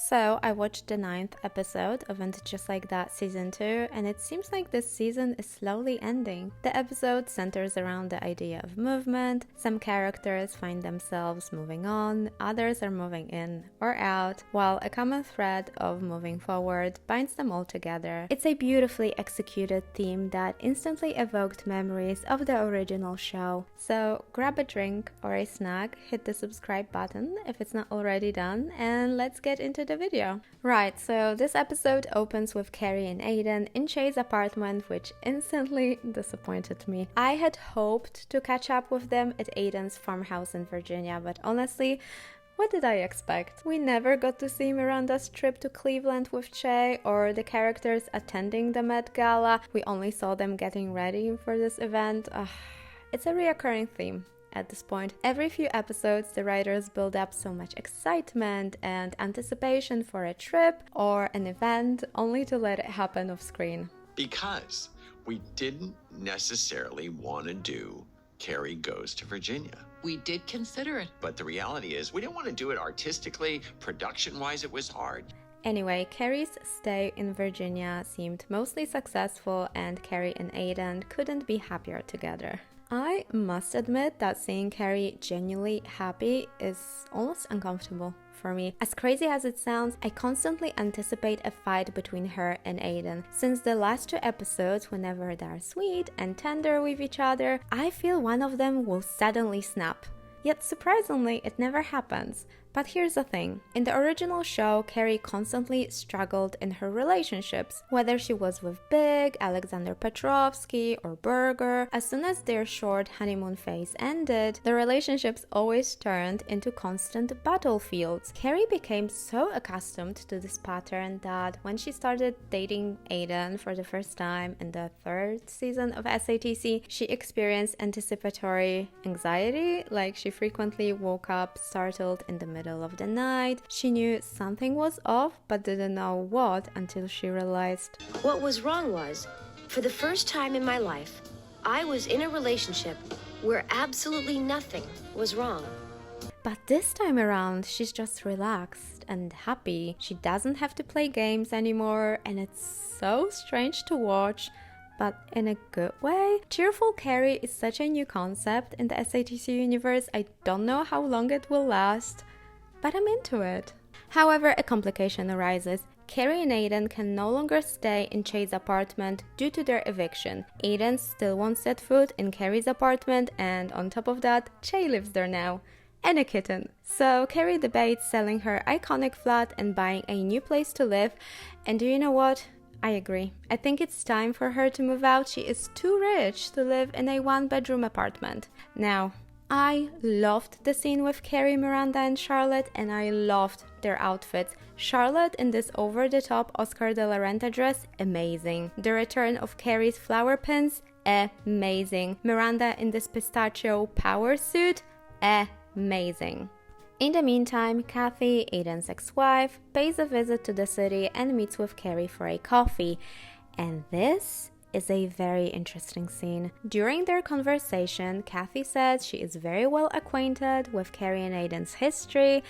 So I watched the 9th episode of And Just Like That Season 2, and it seems like this season is slowly ending. The episode centers around the idea of movement. Some characters find themselves moving on, others are moving in or out, while a common thread of moving forward binds them all together. It's a beautifully executed theme that instantly evoked memories of the original show. So grab a drink or a snack, hit the subscribe button if it's not already done, and let's get into the video. Right, so this episode opens with Carrie and Aidan in Shay's apartment, which instantly disappointed me. I had hoped to catch up with them at Aidan's farmhouse in Virginia, but honestly, what did I expect? We never got to see Miranda's trip to Cleveland with Shay or the characters attending the Met Gala. We only saw them getting ready for this event. It's a reoccurring theme. At this point, every few episodes, the writers build up so much excitement and anticipation for a trip or an event, only to let it happen off screen. Because we didn't necessarily want to do Carrie Goes to Virginia. We did consider it. But the reality is, we didn't want to do it artistically, production-wise, it was hard. Anyway, Carrie's stay in Virginia seemed mostly successful, and Carrie and Aidan couldn't be happier together. I must admit that seeing Carrie genuinely happy is almost uncomfortable for me. As crazy as it sounds, I constantly anticipate a fight between her and Aidan. Since the last 2 episodes, whenever they're sweet and tender with each other, I feel one of them will suddenly snap. Yet surprisingly, it never happens. But here's the thing. In the original show, Carrie constantly struggled in her relationships. Whether she was with Big, Alexander Petrovsky, or Berger, as soon as their short honeymoon phase ended, the relationships always turned into constant battlefields. Carrie became so accustomed to this pattern that when she started dating Aidan for the first time in the 3rd season of SATC, she experienced anticipatory anxiety, like she frequently woke up startled in the middle of the night. She knew something was off but didn't know what until she realized. What was wrong was, for the first time in my life, I was in a relationship where absolutely nothing was wrong. But this time around, she's just relaxed and happy. She doesn't have to play games anymore, and it's so strange to watch, but in a good way. Cheerful Carrie is such a new concept in the SATC universe. I don't know how long it will last, but I'm into it. However, a complication arises. Carrie and Aidan can no longer stay in Shay's apartment due to their eviction. Aidan still won't set foot in Carrie's apartment, and on top of that, Shay lives there now. And a kitten. So Carrie debates selling her iconic flat and buying a new place to live. And do you know what? I agree. I think it's time for her to move out. She is too rich to live in a 1-bedroom apartment. Now, I loved the scene with Carrie, Miranda and Charlotte, and I loved their outfits. Charlotte in this over-the-top Oscar de la Renta dress, amazing. The return of Carrie's flower pins, amazing. Miranda in this pistachio power suit, amazing. In the meantime, Kathy, Aidan's ex-wife, pays a visit to the city and meets with Carrie for a coffee. And this is a very interesting scene. During their conversation, Kathy says she is very well acquainted with Carrie and Aidan's history,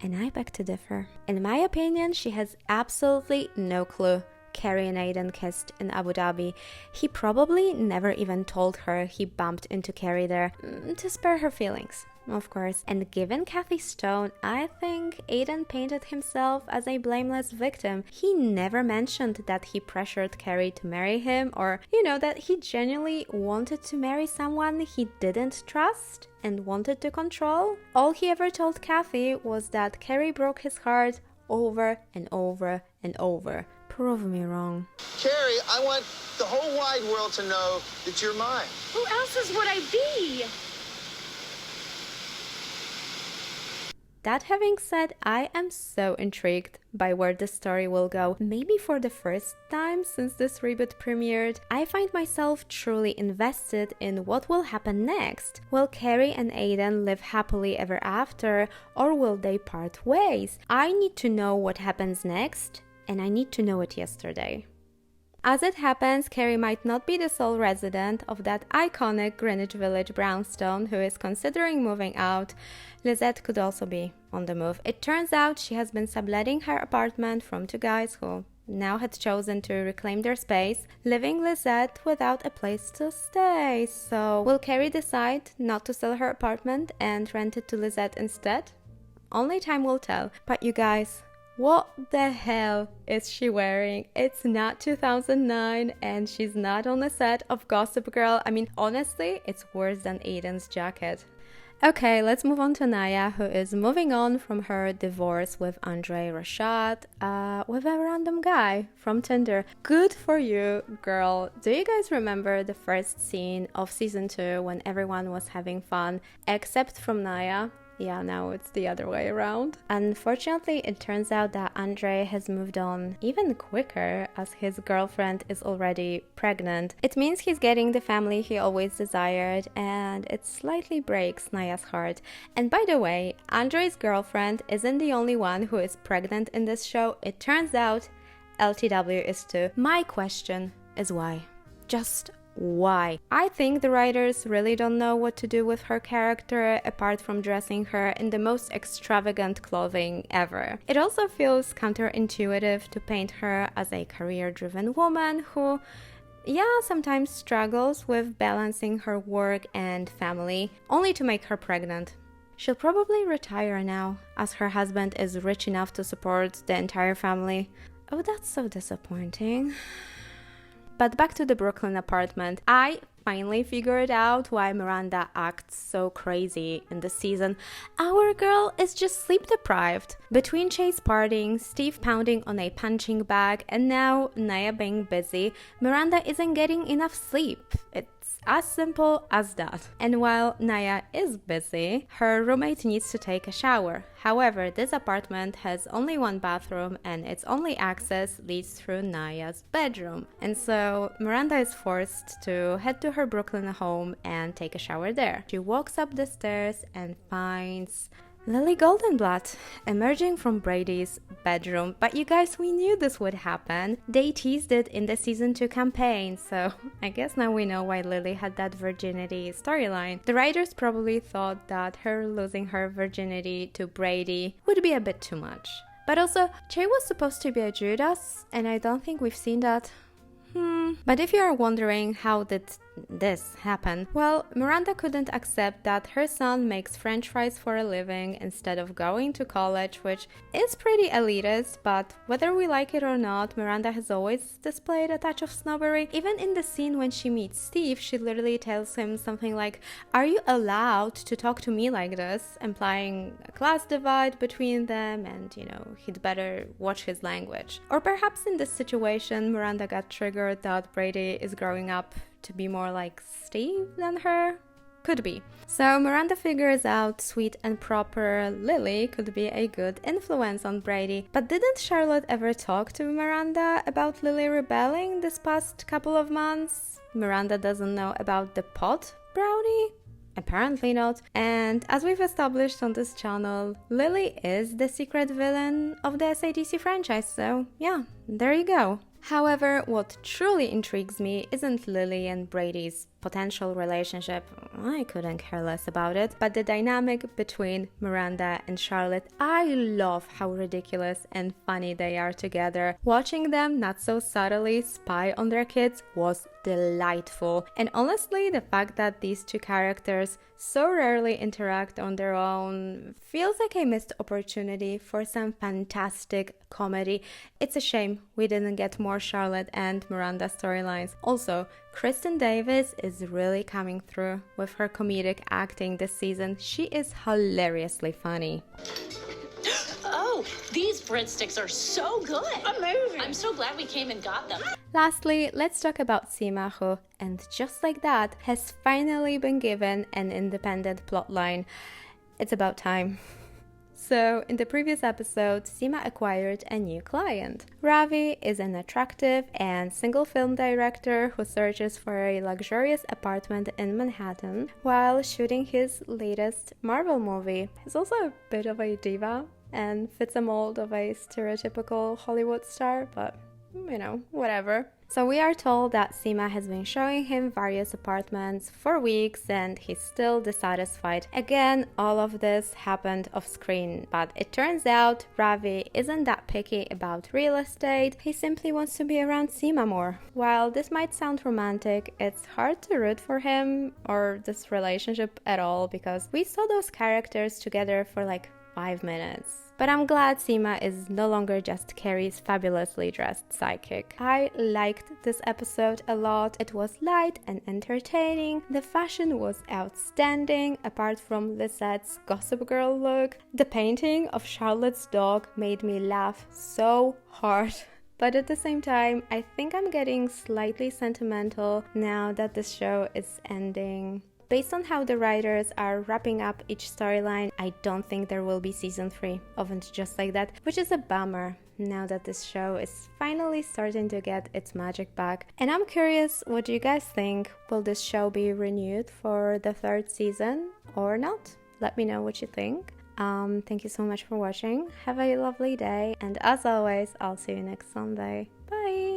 and I beg to differ. In my opinion, she has absolutely no clue Carrie and Aidan kissed in Abu Dhabi. He probably never even told her he bumped into Carrie there, to spare her feelings, of course. And given Kathy's tone, I think Aidan painted himself as a blameless victim. He never mentioned that he pressured Carrie to marry him, or, that he genuinely wanted to marry someone he didn't trust and wanted to control. All he ever told Kathy was that Carrie broke his heart over and over and over. Prove me wrong. Carrie, I want the whole wide world to know that you're mine. Who else would I be? That having said, I am so intrigued by where the story will go. Maybe for the first time since this reboot premiered, I find myself truly invested in what will happen next. Will Carrie and Aidan live happily ever after, or will they part ways? I need to know what happens next, and I need to know it yesterday. As it happens, Carrie might not be the sole resident of that iconic Greenwich Village brownstone who is considering moving out. Lisette could also be on the move. It turns out she has been subletting her apartment from two guys who now had chosen to reclaim their space, leaving Lisette without a place to stay. So will Carrie decide not to sell her apartment and rent it to Lisette instead? Only time will tell. But you guys, what the hell is she wearing? It's not 2009 and she's not on the set of Gossip Girl. I mean, honestly, it's worse than Aidan's jacket. Okay, let's move on to Nya, who is moving on from her divorce with Andre Rashad, with a random guy from Tinder. Good for you, girl. Do you guys remember the first scene of season 2 when everyone was having fun, except from Nya? Yeah, now it's the other way around. Unfortunately, it turns out that Andre has moved on even quicker as his girlfriend is already pregnant. It means he's getting the family he always desired, and it slightly breaks Naya's heart. And by the way, Andre's girlfriend isn't the only one who is pregnant in this show. It turns out LTW is too. My question is why? Just why? I think the writers really don't know what to do with her character apart from dressing her in the most extravagant clothing ever. It also feels counterintuitive to paint her as a career-driven woman who, sometimes struggles with balancing her work and family, only to make her pregnant. She'll probably retire now, as her husband is rich enough to support the entire family. Oh, that's so disappointing. But back to the Brooklyn apartment. I finally figured out why Miranda acts so crazy in this season. Our girl is just sleep deprived. Between Chase partying, Steve pounding on a punching bag, and now Nya being busy, Miranda isn't getting enough sleep. It's as simple as that. And while Nya is busy, her roommate needs to take a shower. However, this apartment has only one bathroom and its only access leads through Nya's bedroom. And so Miranda is forced to head to her Brooklyn home and take a shower there. She walks up the stairs and finds Lily Goldenblatt emerging from Brady's bedroom. But you guys, we knew this would happen. They teased it in the season 2 campaign, so I guess now we know why Lily had that virginity storyline. The writers probably thought that her losing her virginity to Brady would be a bit too much. But also, Che was supposed to be a Judas, and I don't think we've seen that. But if you are wondering how did this happen, well, Miranda couldn't accept that her son makes french fries for a living instead of going to college, which is pretty elitist, but whether we like it or not, Miranda has always displayed a touch of snobbery. Even in the scene when she meets Steve, she literally tells him something like, "Are you allowed to talk to me like this?" implying a class divide between them and, he'd better watch his language. Or perhaps in this situation, Miranda got triggered that Brady is growing up to be more like Steve than her? Could be. So Miranda figures out sweet and proper Lily could be a good influence on Brady. But didn't Charlotte ever talk to Miranda about Lily rebelling this past couple of months? Miranda doesn't know about the pot brownie? Apparently not. And as we've established on this channel, Lily is the secret villain of the SADC franchise, so yeah, there you go. However, what truly intrigues me isn't Lily and Brady's potential relationship. I couldn't care less about it. But the dynamic between Miranda and Charlotte, I love how ridiculous and funny they are together. Watching them not so subtly spy on their kids was delightful. And honestly, the fact that these two characters so rarely interact on their own feels like a missed opportunity for some fantastic comedy. It's a shame we didn't get more Charlotte and Miranda storylines. Also, Kristen Davis is really coming through with her comedic acting this season. She is hilariously funny. Oh, these breadsticks are so good. Amazing. I'm so glad we came and got them. Lastly, let's talk about Seema, who, and just like that, has finally been given an independent plotline. It's about time. So, in the previous episode, Seema acquired a new client. Ravi is an attractive and single film director who searches for a luxurious apartment in Manhattan while shooting his latest Marvel movie. He's also a bit of a diva and fits a mold of a stereotypical Hollywood star, but whatever. So we are told that Seema has been showing him various apartments for weeks and he's still dissatisfied. Again, all of this happened off screen, but it turns out Ravi isn't that picky about real estate. He simply wants to be around Seema more. While this might sound romantic, it's hard to root for him or this relationship at all because we saw those characters together for like 5 minutes. But I'm glad Seema is no longer just Carrie's fabulously dressed sidekick. I liked this episode a lot. It was light and entertaining. The fashion was outstanding, apart from Lisette's Gossip Girl look. The painting of Charlotte's dog made me laugh so hard. But at the same time, I think I'm getting slightly sentimental now that this show is ending. Based on how the writers are wrapping up each storyline, I don't think there will be season 3 of And Just Like That, which is a bummer now that this show is finally starting to get its magic back. And I'm curious, what do you guys think? Will this show be renewed for the 3rd season or not? Let me know what you think. Thank you so much for watching. Have a lovely day, and as always, I'll see you next Sunday. Bye!